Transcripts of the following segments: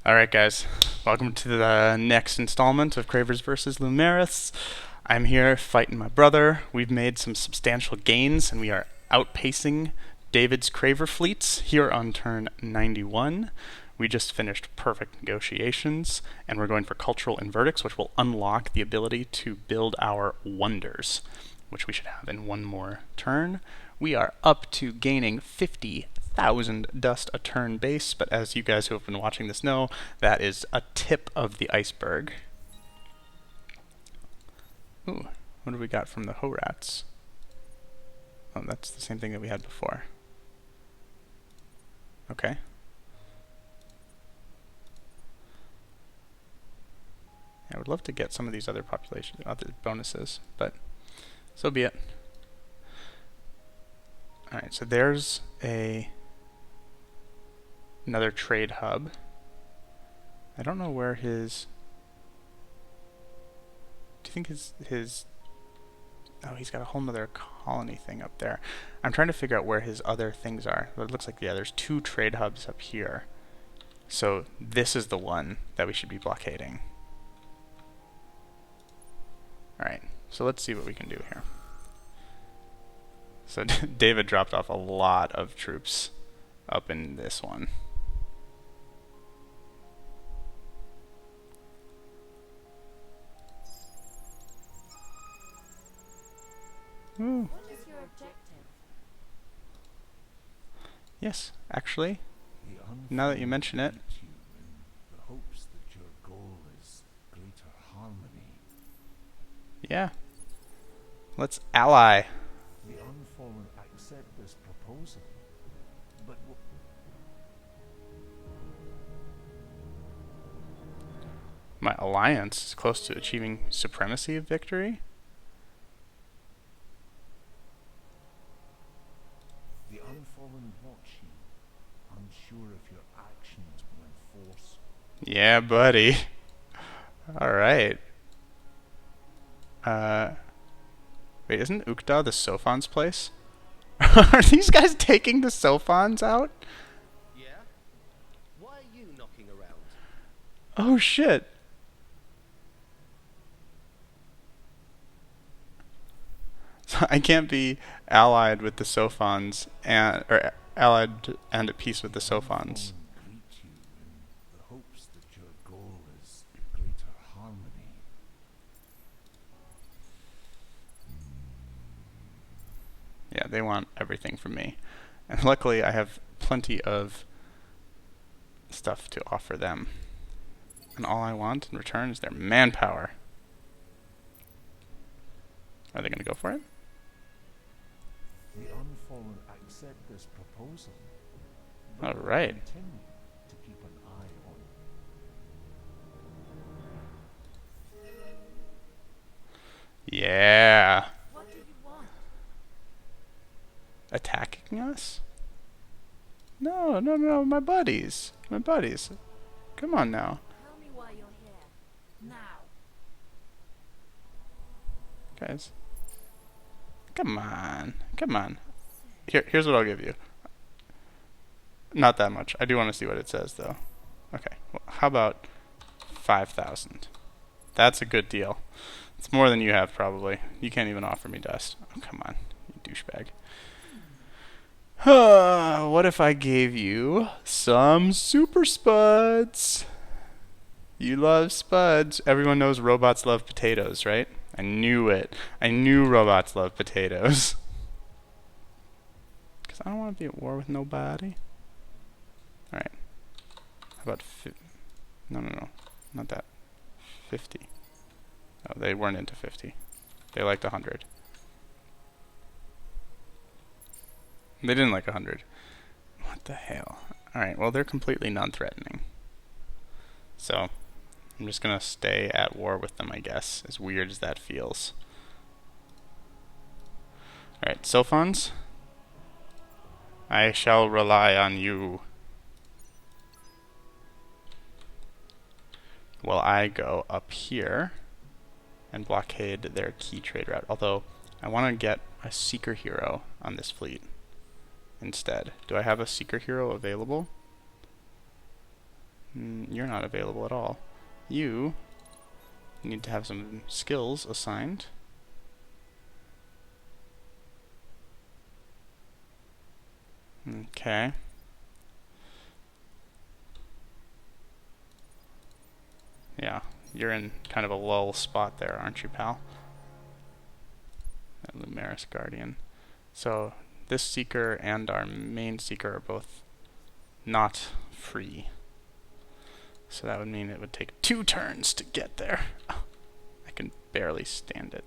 Alright guys, welcome to the next installment of Cravers versus Lumeris. I'm here fighting my brother. We've made some substantial gains and we are outpacing David's Craver fleets here on turn 91. We just finished perfect negotiations and we're going for cultural inverdicts, which will unlock the ability to build our wonders, which we should have in one more turn. We are up to gaining 50,000 dust a turn base, but as you guys who have been watching this know, that is a tip of the iceberg. Ooh, what do we got from the Horats? Oh, that's the same thing that we had before. Okay. Yeah, I would love to get some of these other bonuses, but so be it. Alright, so there's another trade hub. I don't know where his... Do you think his... Oh, he's got a whole nother colony thing up there. I'm trying to figure out where his other things are. But it looks like, yeah, there's two trade hubs up here. So this is the one that we should be blockading. Alright, so let's see what we can do here. So David dropped off a lot of troops up in this one. Ooh. What is your objective? Yes, actually, now that you mention it. The hopes that your goal is greater harmony. Yeah. Let's ally. The unfallen accept this proposal, but My alliance is close to achieving supremacy of victory. the unfallen watch you, unsure if your actions will enforce. Yeah, buddy. Alright. Wait, isn't Ukda the Sophon's place? Are these guys taking the Sophons out? Yeah? Why are you knocking around? Oh shit. So I can't be allied with the Sophons or allied and at peace with the Sophons. Greet you in the hopes that your goal is greater harmony. Yeah, they want everything from me. And luckily I have plenty of stuff to offer them. And all I want in return is their manpower. Are they going to go for it? The unfallen accept this proposal. All will right. Continue to keep an eye on. Yeah. What do you want? Attacking us? No, no, no, my buddies. My buddies. Come on now. Tell me why you're here. Now. Guys. Come on. Come on. Here's what I'll give you. Not that much. I do want to see what it says, though. Okay. Well, how about 5,000? That's a good deal. It's more than you have, probably. You can't even offer me dust. Oh, come on, you douchebag. What if I gave you some super spuds? You love spuds. Everyone knows robots love potatoes, right? I knew it. I knew robots love potatoes. Because I don't want to be at war with nobody. Alright. How about no, no, no. Not that. 50. Oh, they weren't into 50. They liked 100. They didn't like 100. What the hell? Alright, well, they're completely non-threatening. So, I'm just gonna stay at war with them, I guess, as weird as that feels. Alright, Sophons, I shall rely on you. While I go up here and blockade their key trade route. Although, I want to get a seeker hero on this fleet instead. Do I have a seeker hero available? You're not available at all. You need to have some skills assigned. Okay. Yeah, you're in kind of a lull spot there, aren't you, pal? That Lumeris Guardian. So this seeker and our main seeker are both not free. So that would mean it would take 2 turns to get there. I can barely stand it.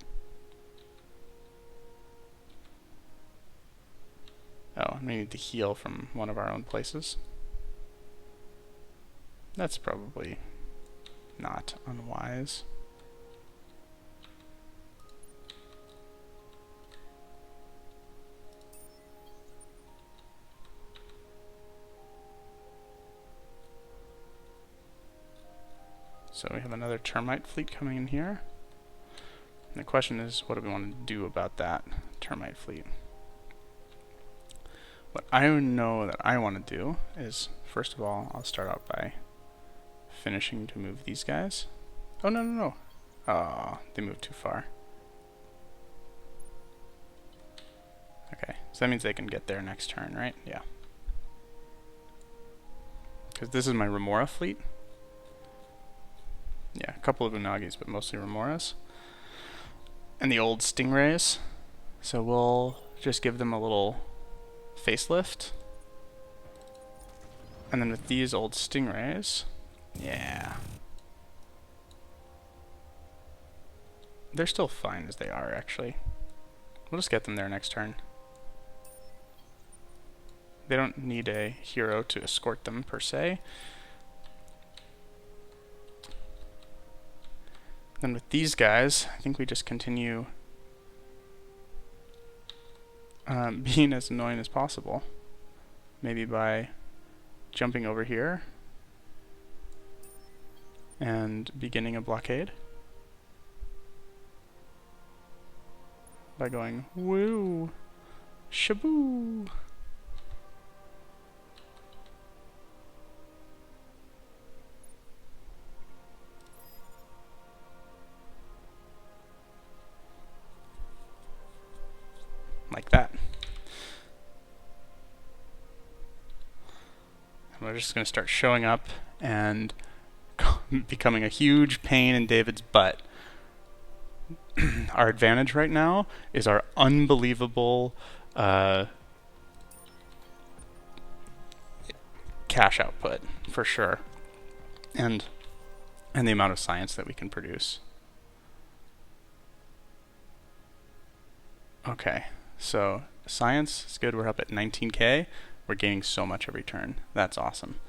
Oh, and we need to heal from one of our own places. That's probably not unwise. So we have another termite fleet coming in here. And the question is, what do we want to do about that termite fleet? What I know that I want to do is, first of all, I'll start out by finishing to move these guys. Oh, no, no, no. Oh, they moved too far. Okay, so that means they can get there next turn, right? Yeah. Because this is my Remora fleet. Yeah, a couple of Unagis, but mostly Remoras. And the old Stingrays. So we'll just give them a little facelift. And then with these old Stingrays, yeah. They're still fine as they are, actually. We'll just get them there next turn. They don't need a hero to escort them, per se. Then with these guys, I think we just continue being as annoying as possible. Maybe by jumping over here and beginning a blockade. By going, woo, shaboo. Like that. And we're just going to start showing up and becoming a huge pain in David's butt. Our advantage right now is our unbelievable cash output, for sure. And the amount of science that we can produce. Okay. So, science is good. We're up at 19k. We're gaining so much every turn. That's awesome.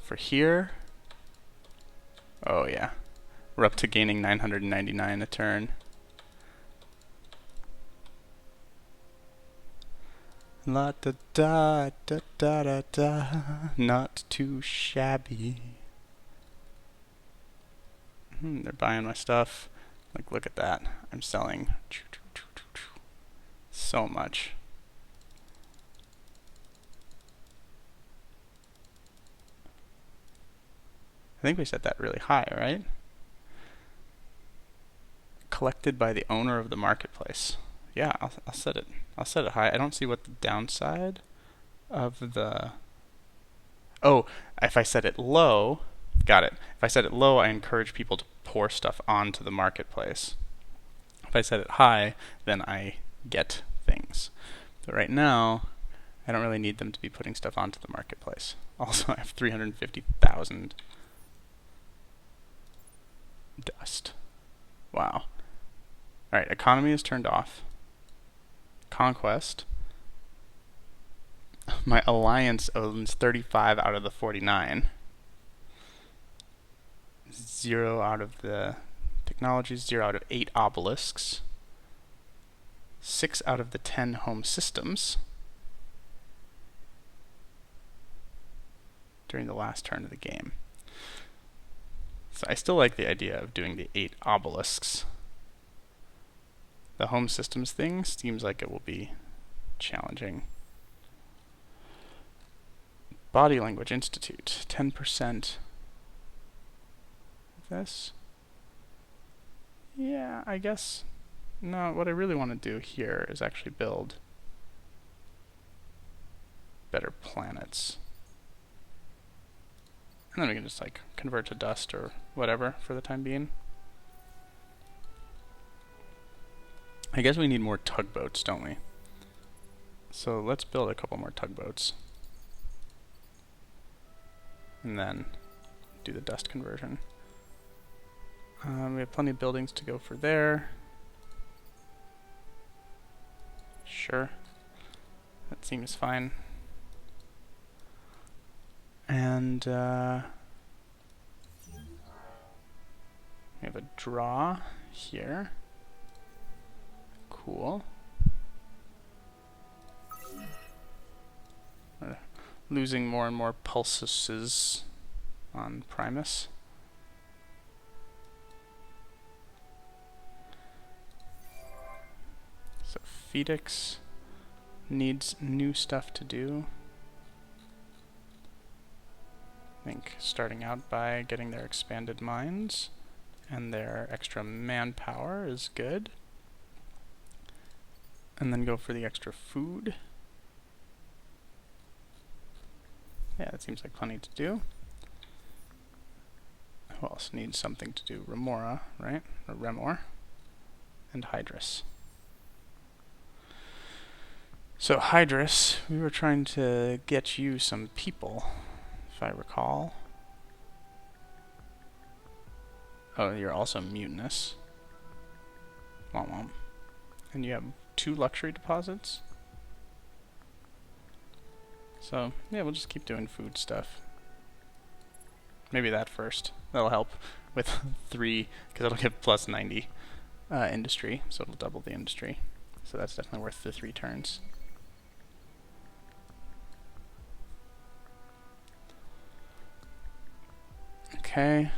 For here, oh yeah. We're up to gaining 999 a turn. La da da da da da da. Not too shabby. They're buying my stuff. Like, look at that. I'm selling so much. I think we set that really high, right? Collected by the owner of the marketplace. Yeah, I'll set it. I'll set it high. I don't see what the downside of the... Oh, if I set it low, got it. If I set it low, I encourage people to pour stuff onto the marketplace. If I set it high, then I get things. So right now, I don't really need them to be putting stuff onto the marketplace. Also, I have 350,000 dust. Wow. Alright, economy is turned off. Conquest. My alliance owns 35 out of the 49. 0 out of the technologies, 0 out of 8 obelisks. 6 out of the 10 home systems during the last turn of the game. So I still like the idea of doing the 8 obelisks. The home systems thing seems like it will be challenging. Body Language Institute, 10% this. Yeah, I guess. No, what I really want to do here is actually build better planets. And then we can just like convert to dust or whatever for the time being. I guess we need more tugboats, don't we? So let's build a couple more tugboats. And then do the dust conversion. We have plenty of buildings to go for there. Sure. That seems fine. And we have a draw here. Cool. We're losing more and more pulses on Primus. So Phoenix needs new stuff to do. I think starting out by getting their expanded mines and their extra manpower is good. And then go for the extra food. Yeah, that seems like plenty to do. Who else needs something to do? Remora, right? Or Remor. And Hydrus. So Hydrus, we were trying to get you some people, if I recall. Oh, you're also mutinous. Womp womp. And you have 2 luxury deposits. So, yeah, we'll just keep doing food stuff. Maybe that first. That'll help with 3, because it'll give plus 90 industry, so it'll double the industry. So that's definitely worth the 3 turns. Okay.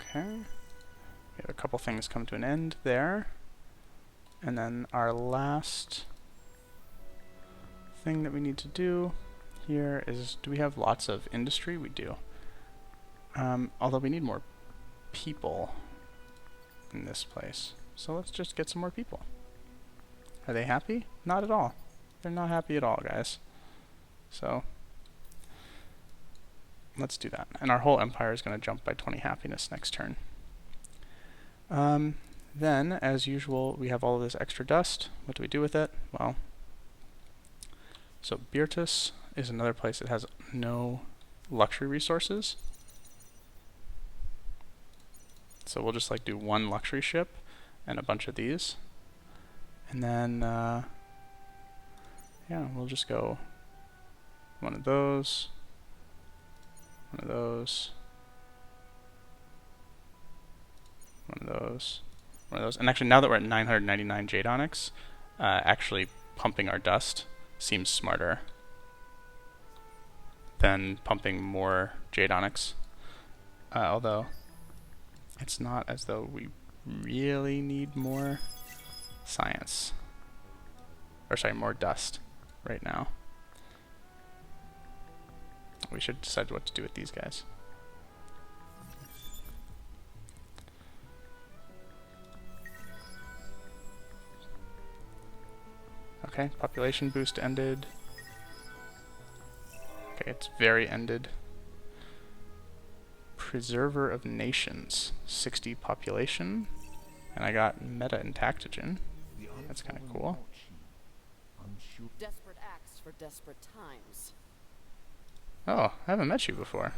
Okay. We have a couple things come to an end there. And then our last thing that we need to do here is, do we have lots of industry? We do. Although we need more people in this place. So let's just get some more people. Are they happy? Not at all. They're not happy at all, guys. So let's do that. And our whole empire is going to jump by 20 happiness next turn. Then, as usual, we have all of this extra dust. What do we do with it? Well, so Beertus is another place that has no luxury resources. So we'll just like do 1 luxury ship and a bunch of these. And then, yeah, we'll just go 1 of those, 1 of those, 1 of those, 1 of those. And actually, now that we're at 999 Jade Onyx, actually pumping our dust seems smarter than pumping more Jade Onyx. Although, it's not as though we really need more science. Or sorry, more dust right now. We should decide what to do with these guys. Okay, population boost ended. Okay, it's very ended. Preserver of Nations, 60 population. And I got meta and tactogen. That's kind of cool. Desperate acts for desperate times. Oh, I haven't met you before.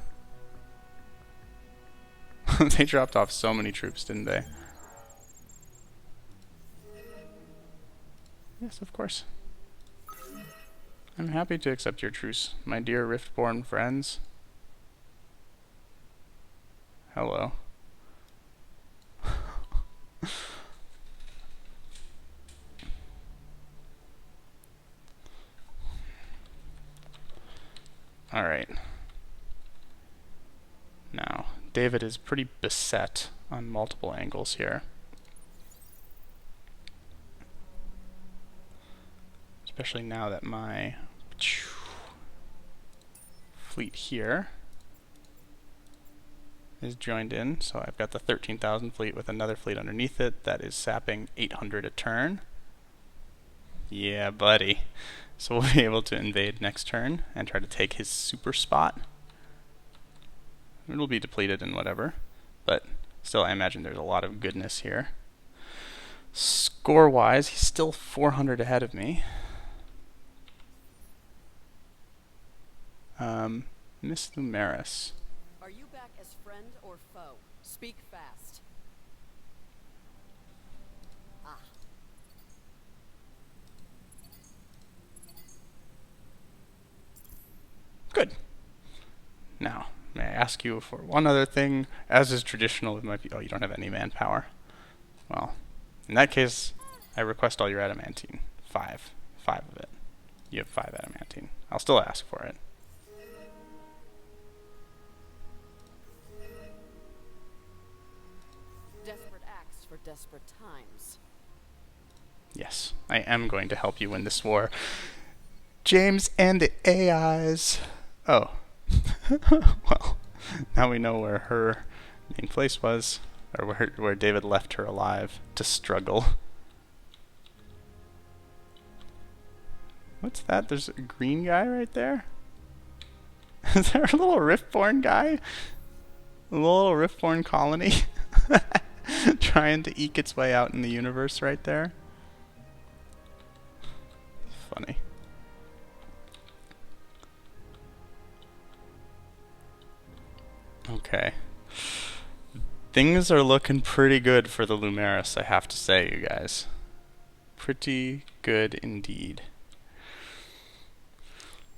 They dropped off so many troops, didn't they? Yes, of course. I'm happy to accept your truce, my dear Riftborn friends. Hello. Alright. Now, David is pretty beset on multiple angles here. He's Especially now that my fleet here is joined in. So I've got the 13,000 fleet with another fleet underneath it that is sapping 800 a turn. Yeah, buddy. So we'll be able to invade next turn and try to take his super spot. It'll be depleted and whatever, but still I imagine there's a lot of goodness here. Score-wise, he's still 400 ahead of me. Miss Lumeris. Are you back as friend or foe? Speak fast. Ah. Good. Now, may I ask you for one other thing, as is traditional with my people? Oh, you don't have any manpower. Well, in that case, I request all your adamantine. 5 of it. You have 5 adamantine. I'll still ask for it. Desperate acts for desperate times. Yes, I am going to help you win this war. James and the AIs. Oh. Well, now we know where her main place was, or where David left her alive to struggle. What's that? There's a green guy right there? Is there a little Riftborn guy? A little Riftborn colony? Trying to eke its way out in the universe right there? Funny. Okay. Things are looking pretty good for the Lumeris, I have to say, you guys. Pretty good indeed.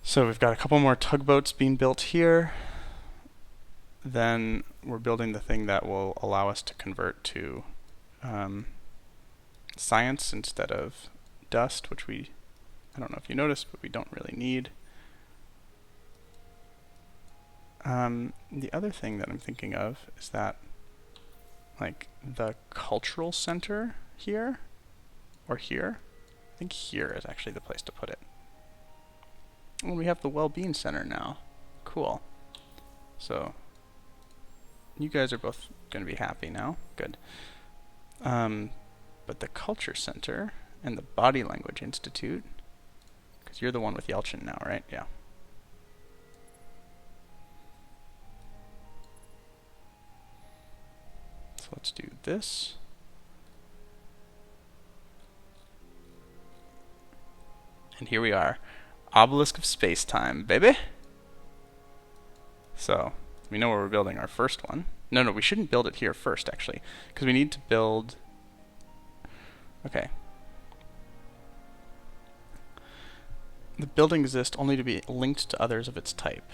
So we've got a couple more tugboats being built here. Then we're building the thing that will allow us to convert to science instead of dust, which I don't know if you noticed, but we don't really need. The other thing that I'm thinking of is that, like, the cultural center here, or here, I think here is actually the place to put it. Oh, we have the well-being center now. Cool. So, you guys are both going to be happy now. Good. But the culture center and the body language institute, because you're the one with Yelchin now, right? Yeah. So let's do this. And here we are. Obelisk of Space-Time, baby! So, we know where we're building our first one. No, we shouldn't build it here first, actually. Because we need to build... Okay. The building exists only to be linked to others of its type.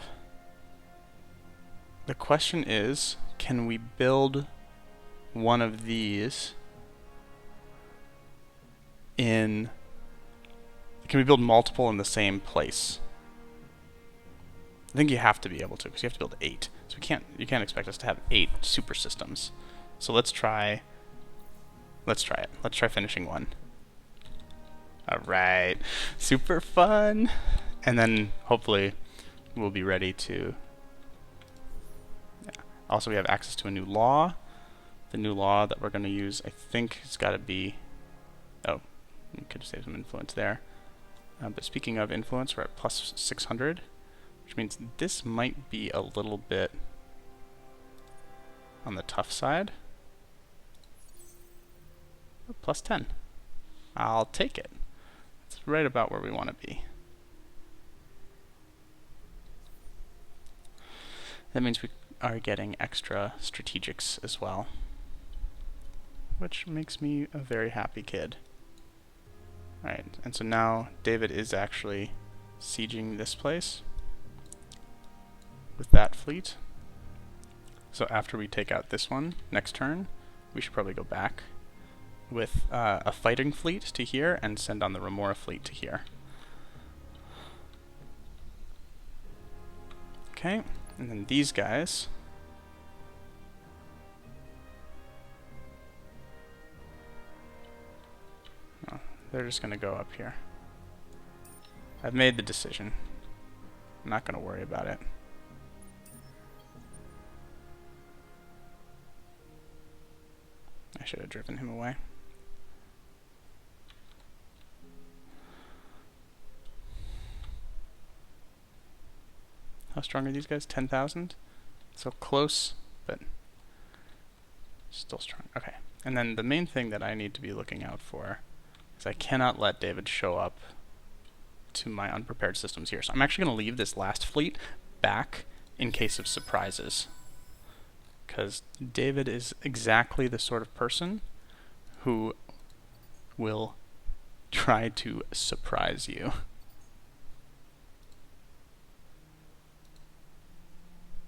The question is, can we build one of these in... Can we build multiple in the same place? I think you have to be able to, because you have to build 8. So you can't expect us to have 8 super systems. So let's try it. Let's try finishing one. Alright. Super fun. And then hopefully we'll be ready to... Yeah. Also, we have access to a new law. The new law that we're going to use, I think, has got to be... Oh, we could save some influence there. But speaking of influence, we're at plus 600, which means this might be a little bit on the tough side. Oh, plus 10. I'll take it. It's right about where we want to be. That means we are getting extra strategics as well, which makes me a very happy kid. Alright, and so now David is actually sieging this place with that fleet. So after we take out this one, next turn, we should probably go back with a fighting fleet to here and send on the Remora fleet to here. Okay, and then these guys... They're just going to go up here. I've made the decision. I'm not going to worry about it. I should have driven him away. How strong are these guys? 10,000? So close, but still strong. Okay. And then the main thing that I need to be looking out for is I cannot let David show up to my unprepared systems here. So I'm actually going to leave this last fleet back in case of surprises. Because David is exactly the sort of person who will try to surprise you.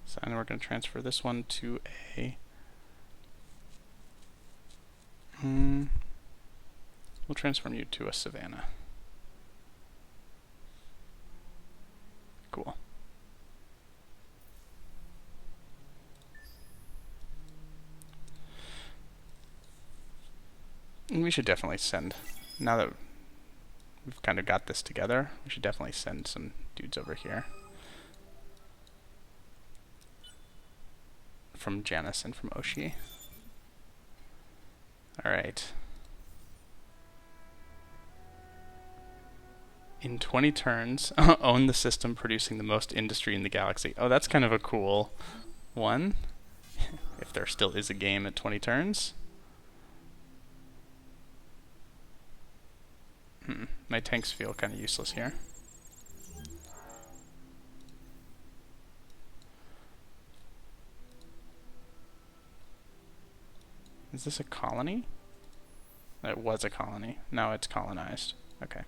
So now we're going to transfer this one to a... we'll transform you to a Savannah. Cool. And we should definitely send, now that we've kind of got this together, we should definitely send some dudes over here. From Janice and from Oshi. Alright. In 20 turns, own the system producing the most industry in the galaxy. Oh, that's kind of a cool one. If there still is a game at 20 turns. My tanks feel kind of useless here. Is this a colony? It was a colony. Now it's colonized. Okay.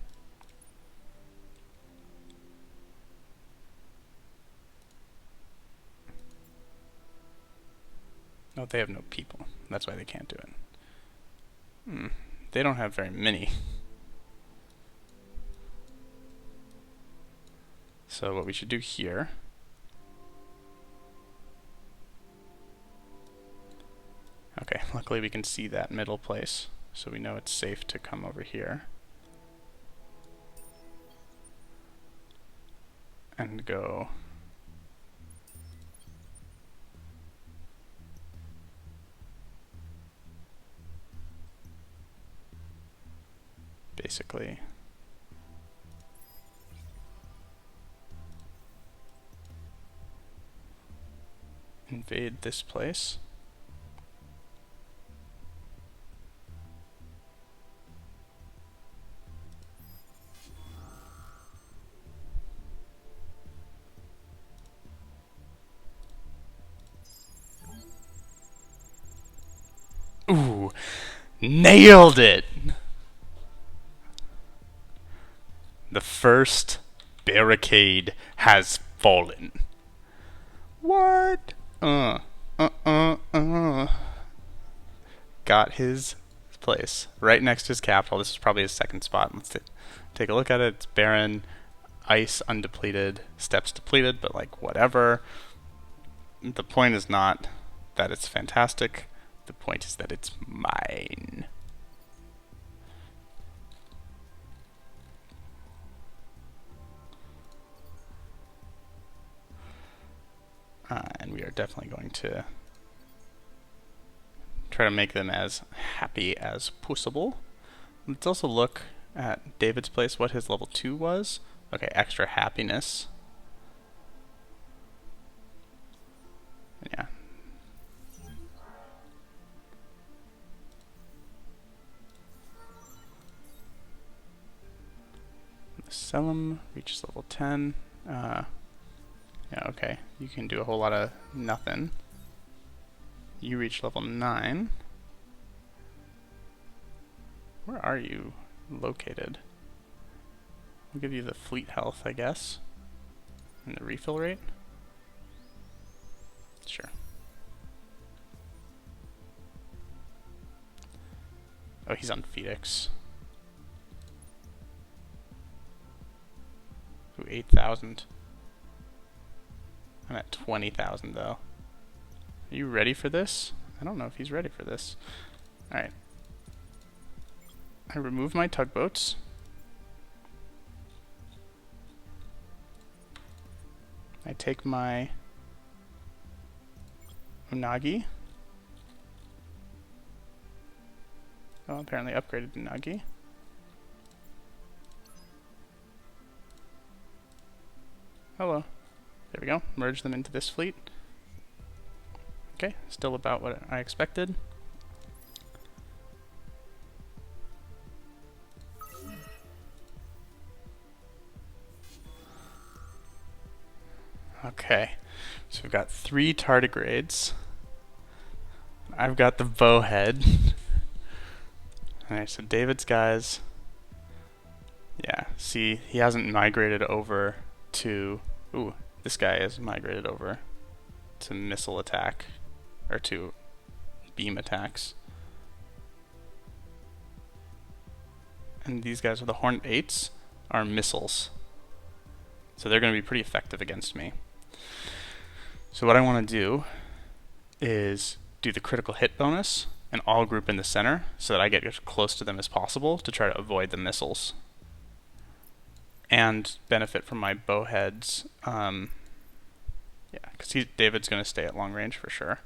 Oh, they have no people. That's why they can't do it. They don't have very many. So what we should do here... Okay, luckily we can see that middle place, so we know it's safe to come over here. And go... basically... invade this place. Ooh, nailed it! The first barricade has fallen. What? Got his place right next to his capital. This is probably his second spot. Let's take a look at it. It's barren, ice undepleted, steps depleted, but like whatever. The point is not that it's fantastic. The point is that it's mine. And we are definitely going to try to make them as happy as possible. Let's also look at David's place, what his level 2 was. Okay, extra happiness. Yeah. Sell him, reaches level 10. Yeah, okay. You can do a whole lot of nothing. You reach level 9. Where are you located? I'll give you the fleet health, I guess. And the refill rate? Sure. Oh, he's on Phoenix. Ooh, 8,000. I'm at 20,000 though. Are you ready for this? I don't know if he's ready for this. Alright. I remove my tugboats. I take my Unagi. Oh, apparently upgraded Unagi. Hello. There we go. Merge them into this fleet. Okay, still about what I expected. Okay, so we've got 3 tardigrades. I've got the bowhead. Alright, so David's guys. Yeah, see, he hasn't migrated over to... Ooh, this guy has migrated over to missile attack, or to beam attacks. And these guys are the Hornet 8s, are missiles. So they're going to be pretty effective against me. So what I want to do is do the critical hit bonus and all group in the center so that I get as close to them as possible to try to avoid the missiles. And benefit from my bowheads. Yeah, because David's going to stay at long range for sure.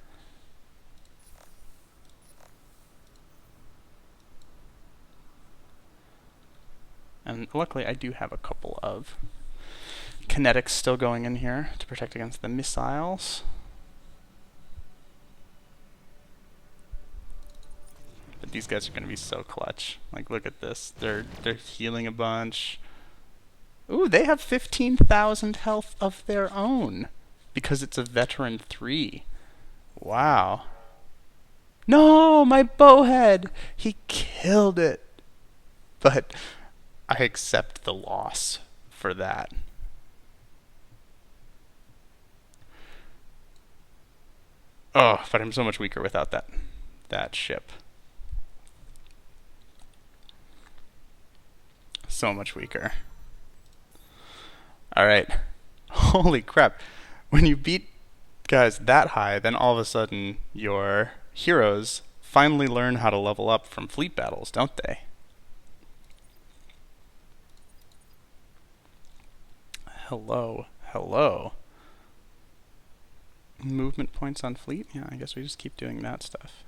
And luckily I do have a couple of kinetics still going in here to protect against the missiles. But these guys are going to be so clutch. Like, look at this. They're healing a bunch. Ooh, they have 15,000 health of their own because it's a veteran 3. Wow. No, my bowhead. He killed it. But I accept the loss for that. Oh, but I'm so much weaker without that ship. So much weaker. Alright. Holy crap. When you beat guys that high, then all of a sudden your heroes finally learn how to level up from fleet battles, don't they? Hello. Hello. Movement points on fleet? Yeah, I guess we just keep doing that stuff.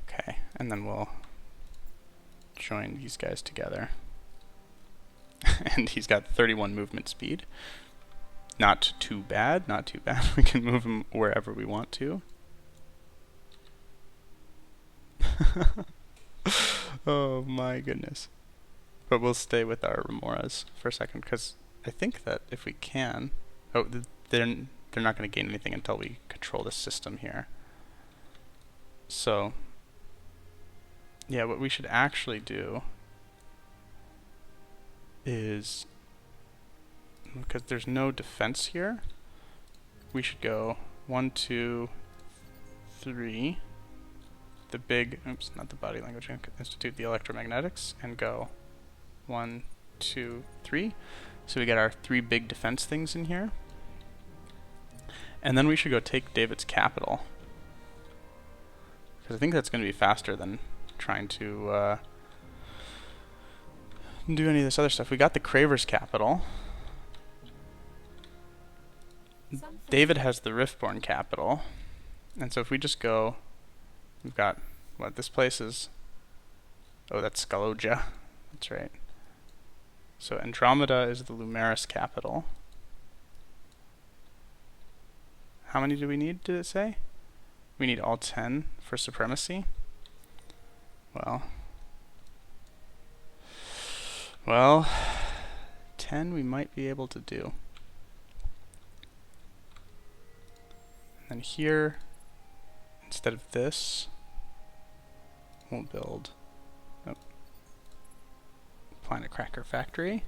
Okay, and then we'll join these guys together. And he's got 31 movement speed. Not too bad, not too bad. We can move him wherever we want to. Oh my goodness. But we'll stay with our remoras for a second, because I think that if we can... Oh, they're not going to gain anything until we control the system here. So, yeah, what we should actually do is... Because there's no defense here, we should go 1, 2, 3... the big... Oops, not the body language institute, the electromagnetics, and go 1, 2, 3. So we get our 3 big defense things in here. And then we should go take David's capital. Because I think that's going to be faster than trying to do any of this other stuff. We got the Cravers capital. David has the Riftborn capital. And so if we just go... We've got... What, this place is... Oh, that's Scaloja. That's right. So Andromeda is the Lumeris capital. How many do we need, did it say? We need all 10 for supremacy. Well, 10 we might be able to do. And then here, instead of this, we'll build Planet Cracker Factory.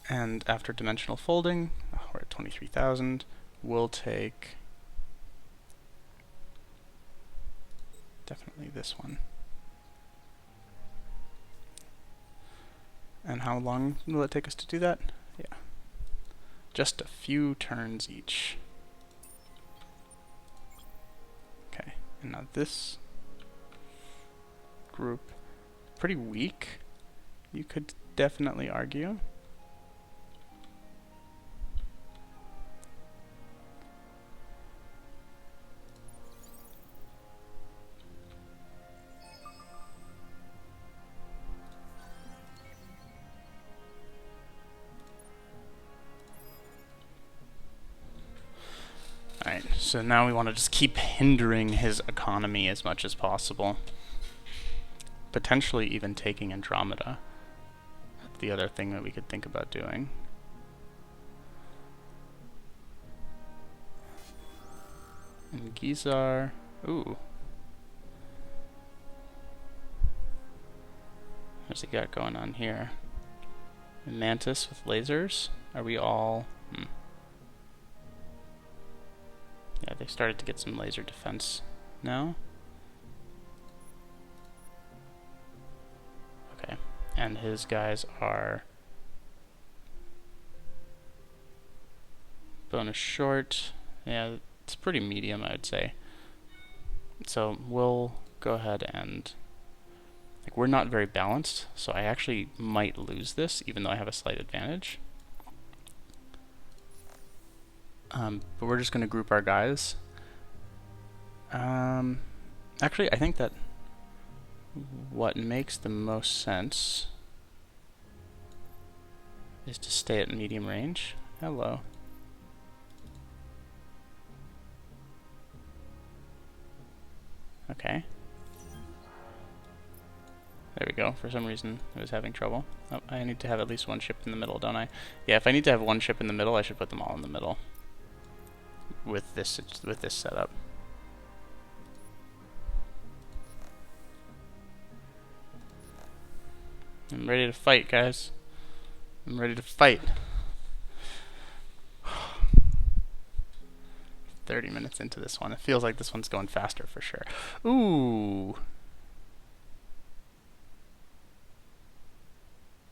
And after dimensional folding, we're at 23,000, we'll take definitely this one. And how long will it take us to do that? Yeah. Just a few turns each. Okay, and now this group pretty weak, you could definitely argue. Alright, so now we want to just keep hindering his economy as much as possible. Potentially even taking Andromeda. The other thing that we could think about doing. And Gizar... Ooh. What's he got going on here? And Mantis with lasers? Are we all... Yeah, they started to get some laser defense now. Okay, and his guys are bonus short. Yeah, it's pretty medium, I would say. So we'll go ahead and... Like, we're not very balanced, so I actually might lose this, even though I have a slight advantage. But we're just going to group our guys. Actually, I think that what makes the most sense is to stay at medium range. Hello. Okay. There we go. For some reason, I was having trouble. Oh, I need to have at least one ship in the middle, don't I? Yeah, if I need to have one ship in the middle, I should put them all in the middle. With this setup. I'm ready to fight, guys. I'm ready to fight. 30 minutes into this one. It feels like this one's going faster for sure. Ooh.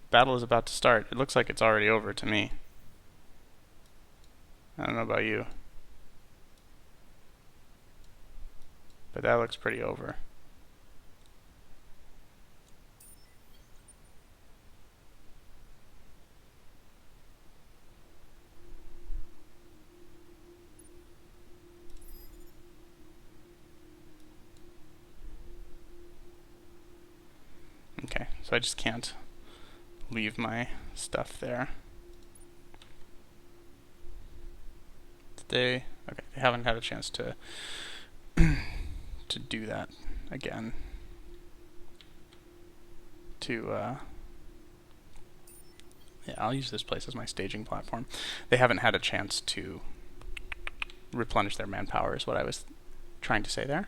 Battle is about to start. It looks like it's already over to me. I don't know about you. But that looks pretty over. Okay, so I just can't leave my stuff there. Okay, they haven't had a chance to to do that again. Yeah, I'll use this place as my staging platform. They haven't had a chance to replenish their manpower is what I was trying to say there.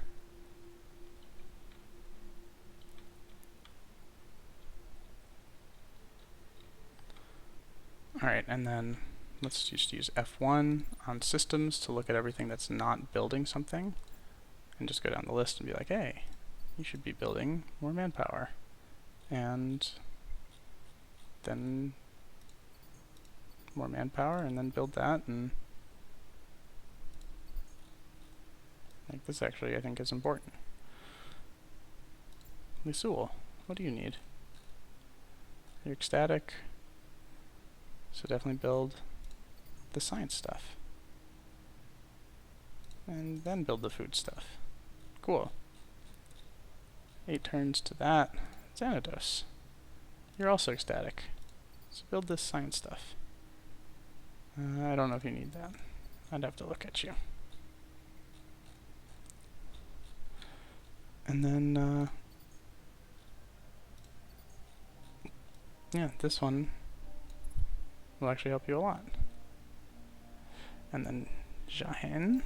Alright, and then let's just use F1 on systems to look at everything that's not building something. And just go down the list and be like, hey, you should be building more manpower. And then more manpower, and then build that, and like this actually I think is important. Lysul, what do you need? You're ecstatic. So definitely build the science stuff. And then build the food stuff. Cool. 8 turns to that. Xanados. You're also ecstatic. So build this science stuff. I don't know if you need that. I'd have to look at you. And then, yeah, this one will actually help you a lot. And then Jahen.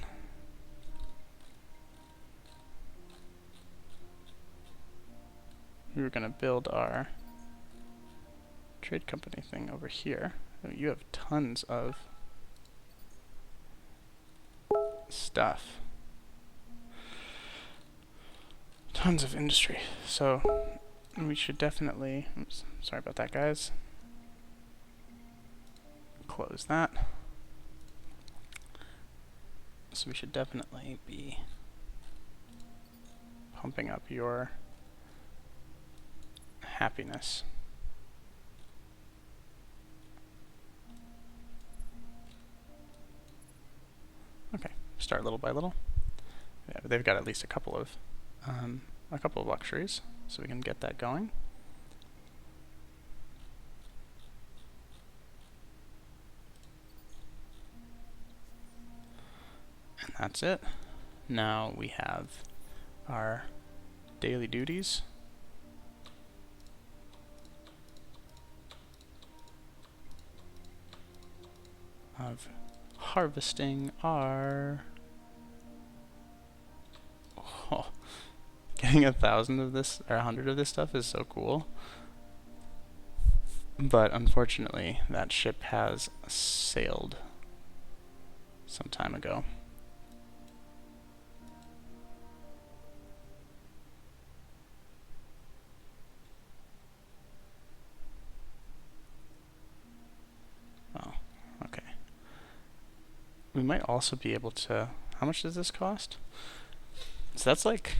We were going to build our trade company thing over here. Oh, you have tons of stuff. Tons of industry. So we should definitely... Oops, sorry about that, guys. Close that. So we should definitely be pumping up your happiness. Okay, start little by little. Yeah, but they've got at least a couple of luxuries, so we can get that going. And that's it. Now we have our daily duties. Of harvesting our... Oh, getting 1,000 of this, or 100 of this stuff is so cool. But unfortunately, that ship has sailed some time ago. Oh, okay. We might also be able to... How much does this cost? So that's like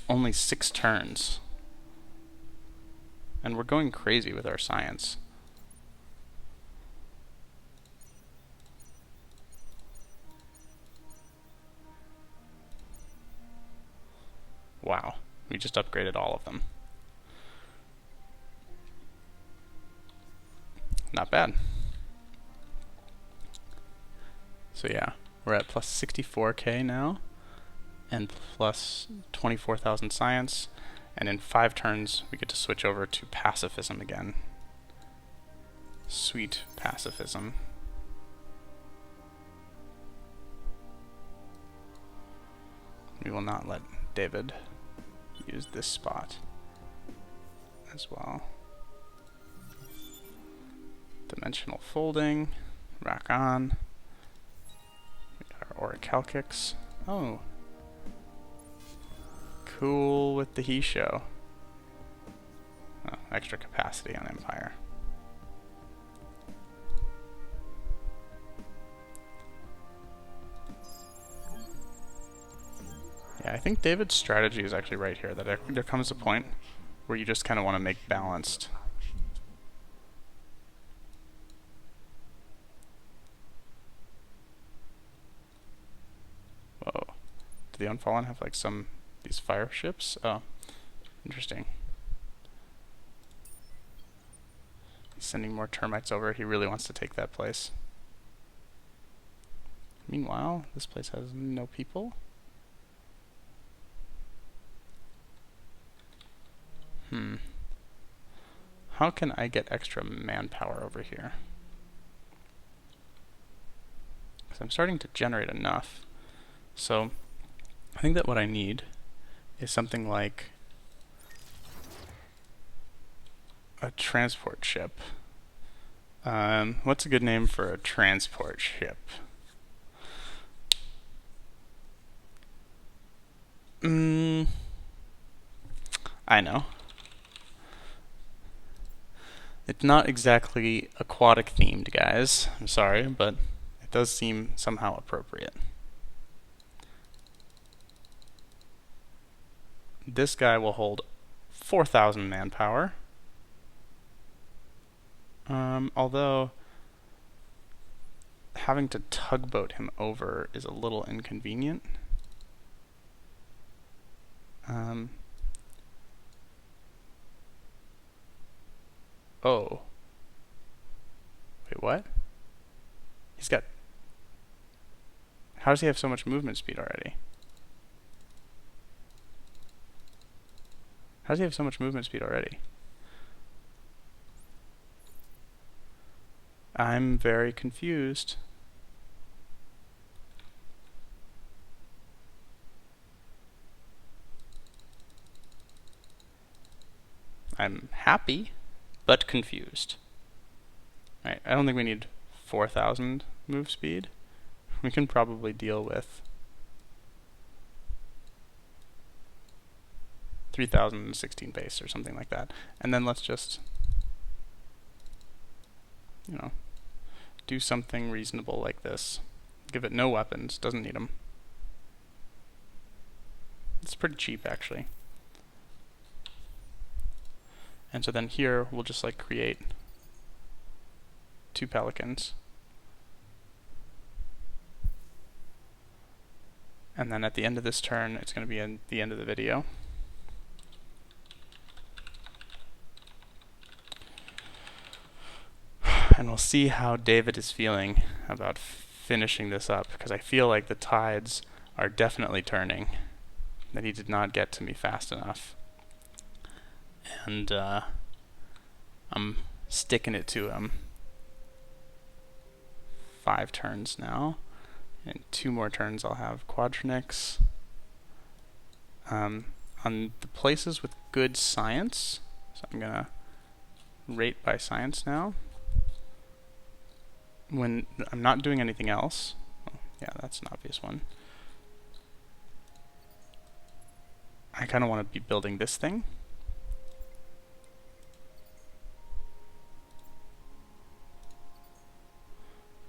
only 6 turns. And we're going crazy with our science. Wow, we just upgraded all of them. Not bad. So yeah, we're at plus 64k now, and plus 24,000 science, and in 5 turns we get to switch over to pacifism again. Sweet pacifism. We will not let David use this spot as well. Dimensional folding, rack on. We got our orichalcics. Oh. Cool with the he show. Oh, extra capacity on Empire. Yeah, I think David's strategy is actually right here, that there comes a point where you just kind of want to make balanced. Whoa. Do the Unfallen have like these fire ships? Oh, interesting. He's sending more termites over. He really wants to take that place. Meanwhile, this place has no people. How can I get extra manpower over here? Because I'm starting to generate enough. So I think that what I need is something like a transport ship. What's a good name for a transport ship? I know. It's not exactly aquatic themed, guys. I'm sorry, but it does seem somehow appropriate. This guy will hold 4,000 manpower. Although having to tugboat him over is a little inconvenient. Oh. Wait, what? He's got... How does he have so much movement speed already? How does he have so much movement speed already? I'm very confused. I'm happy, but confused. Right, I don't think we need 4,000 move speed. We can probably deal with 3,016 base or something like that. And then let's just, you know, do something reasonable like this. Give it no weapons, doesn't need them. It's pretty cheap, actually. And so then here we'll just like create 2 pelicans. And then at the end of this turn, it's going to be in the end of the video. And we'll see how David is feeling about finishing this up, because I feel like the tides are definitely turning, that he did not get to me fast enough. And I'm sticking it to him. 5 turns now. In 2 more turns I'll have Quadronix. On the places with good science, so I'm going to rate by science now. When I'm not doing anything else, oh, yeah, that's an obvious one. I kind of want to be building this thing.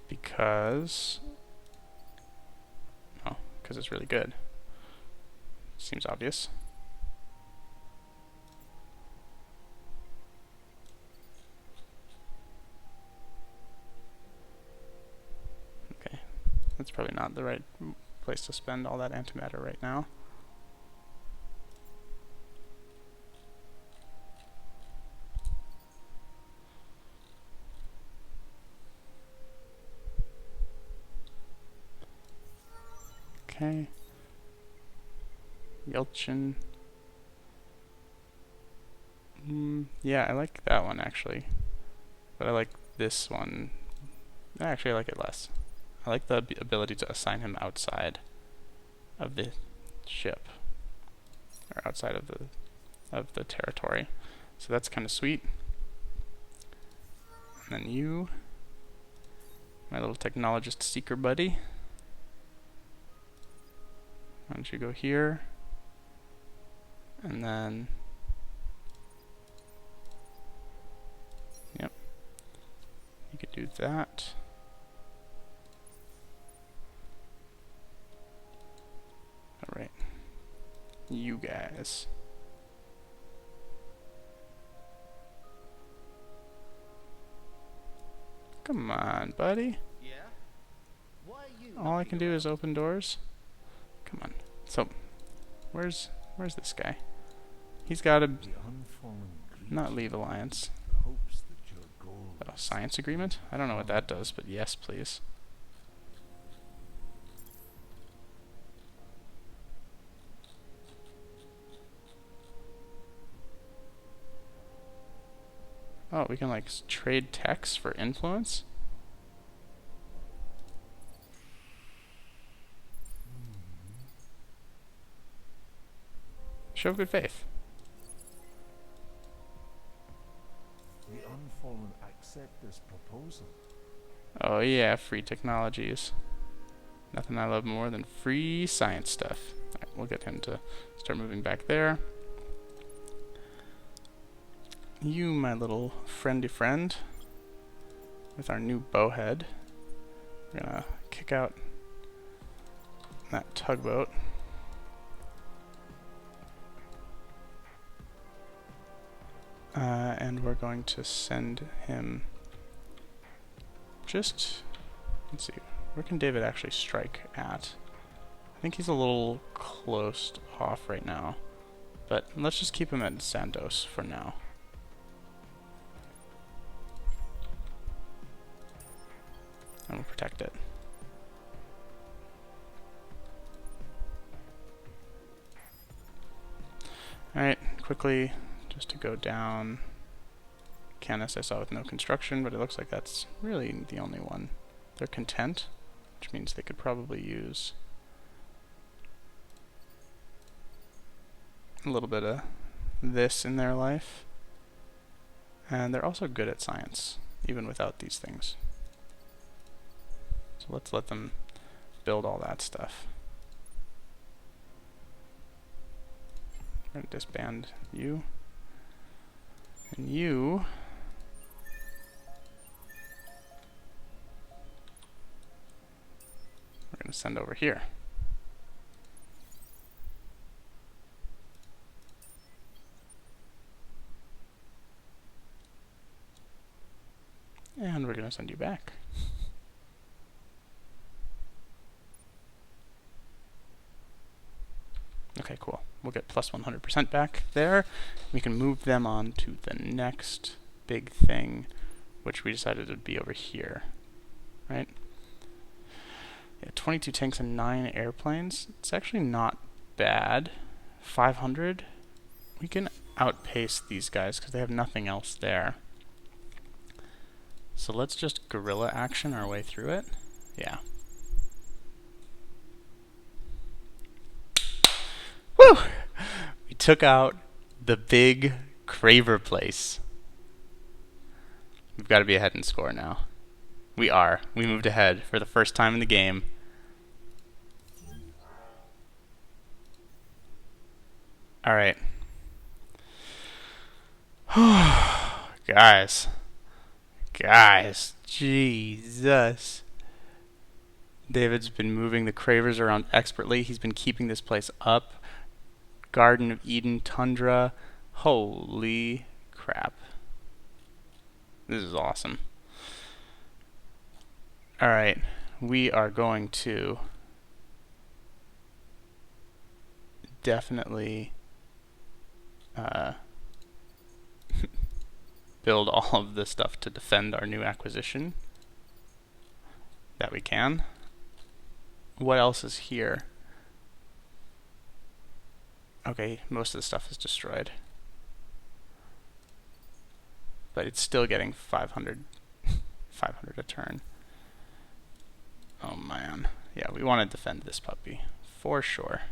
Because it's really good. Seems obvious. Okay, that's probably not the right place to spend all that antimatter right now. Okay. Yelchin. Yeah, I like that one actually. But I like this one. Actually, I like it less. I like the ability to assign him outside of the ship. Or outside of the territory. So that's kind of sweet. And then you, my little technologist seeker buddy. Why don't you go here, and then, yep, you could do that. Alright, you guys. Come on, buddy. Yeah? Why are you All I knocking can do around? is open doors. Come on. So, where's this guy? He's got to The unfallen not creature leave Alliance. hopes that your goal Oh, science agreement? I don't know what that does, but yes, please. Oh, we can like trade techs for influence? Show good faith. The unfallen accept this proposal. Oh yeah, free technologies. Nothing I love more than free science stuff. Alright, we'll get him to start moving back there. You, my little friendy friend, with our new bowhead. We're gonna kick out that tugboat. And we're going to send him just, let's see, where can David actually strike at? I think he's a little close off right now, but let's just keep him at Sandos for now. And we'll protect it. Alright, quickly, just to go down. Canis I saw with no construction, but it looks like that's really the only one. They're content, which means they could probably use a little bit of this in their life. And they're also good at science, even without these things. So let's let them build all that stuff. We're going to disband you. And you... we're going to send over here. And we're going to send you back. Okay, cool. We'll get plus 100% back there. We can move them on to the next big thing, which we decided would be over here, right? Yeah, 22 tanks and 9 airplanes. It's actually not bad. 500. We can outpace these guys because they have nothing else there. So let's just guerrilla action our way through it. Yeah. Woo! We took out the big Craver place. We've got to be ahead in score now. We are. We moved ahead for the first time in the game. Alright. Guys. Jesus. David's been moving the Cravers around expertly. He's been keeping this place up. Garden of Eden, Tundra. Holy crap. This is awesome. Alright, we are going to definitely build all of this stuff to defend our new acquisition that we can. What else is here? Okay, most of the stuff is destroyed. But it's still getting 500 a turn. Oh man. Yeah, we want to defend this puppy. For sure.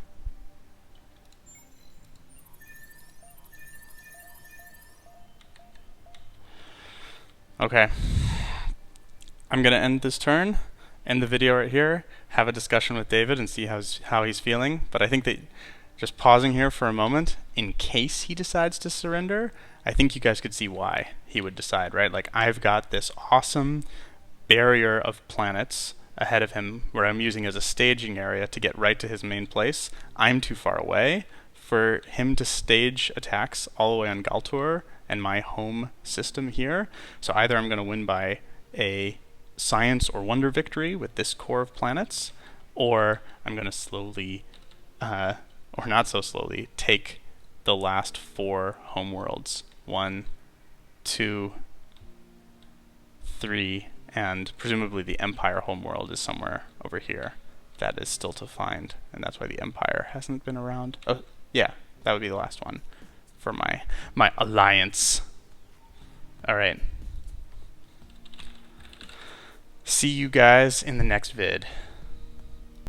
Okay. I'm going to end this turn, end the video right here, have a discussion with David and see how he's feeling. But I think that just pausing here for a moment, in case he decides to surrender, I think you guys could see why he would decide, right? Like, I've got this awesome barrier of planets ahead of him where I'm using as a staging area to get right to his main place. I'm too far away for him to stage attacks all the way on Galtor and my home system here. So either I'm going to win by a science or wonder victory with this core of planets, or I'm going to slowly, or not so slowly, take the last 4 homeworlds. 1, 2, 3, and presumably the Empire homeworld is somewhere over here. That is still to find, and that's why the Empire hasn't been around. Oh, yeah, that would be the last one for my alliance. Alright. See you guys in the next vid.